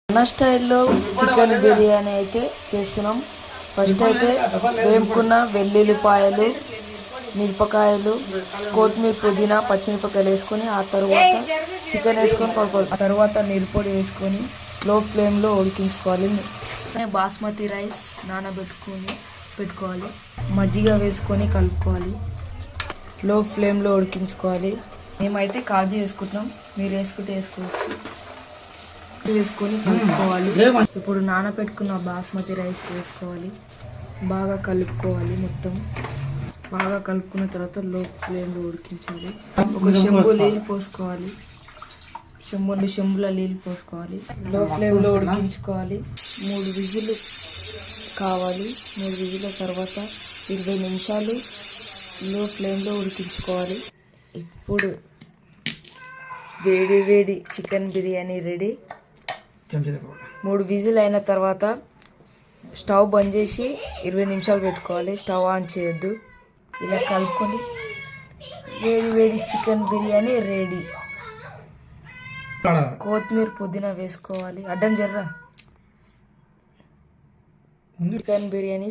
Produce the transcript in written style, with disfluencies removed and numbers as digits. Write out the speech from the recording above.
మన స్టైల్లో చికెన్ బిర్యానీ అయితే చేస్తున్నాం. ఫస్ట్ అయితే వేపుకున్న వెల్లుల్లిపాయలు, మిరపకాయలు, కొత్తిమీర, పుదీనా, పచ్చిమిరపకాయలు వేసుకొని ఆ తర్వాత చికెన్ వేసుకొని కలుపుకోవాలి. ఆ తర్వాత నీరుపొడి వేసుకొని లో ఫ్లేమ్లో ఉడికించుకోవాలి. బాస్మతి రైస్ పెట్టుకోవాలి. మజ్జిగ వేసుకొని కలుపుకోవాలి. లో ఫ్లేమ్లో ఉడికించుకోవాలి. మేమైతే కాజు వేసుకుంటున్నాం, మీరు వేసుకుంటే వేసుకోవచ్చు. వేసుకొని కలుపుకోవాలి. ఇప్పుడు నానబెట్టుకున్న బాస్మతి రైస్ వేసుకోవాలి. బాగా కలుపుకోవాలి. మొత్తం బాగా కలుపుకున్న తర్వాత లో ఫ్లేమ్లో ఉడికించాలి. ఒక చెంబు నీళ్ళు పోసుకోవాలి. చెంబుల నీళ్ళు పోసుకోవాలి. లో ఫ్లేమ్లో ఉడికించుకోవాలి. 3 విజిల్లు కావాలి. 3 విజిల్ల తర్వాత 20 నిమిషాలు లో ఫ్లేమ్లో ఉడికించుకోవాలి. ఇప్పుడు వేడి చికెన్ బిర్యానీ రెడీ. 3 విజిల్ అయిన తర్వాత స్టవ్ బంద్ చేసి 20 నిమిషాలు పెట్టుకోవాలి. స్టవ్ ఆన్ చేయొద్దు. ఇలా కలుపుకొని వేడి చికెన్ బిర్యానీ రెడీ. కొత్తిమీర, పుదీనా వేసుకోవాలి. అడ్డం జర్రా చికెన్ బిర్యానీ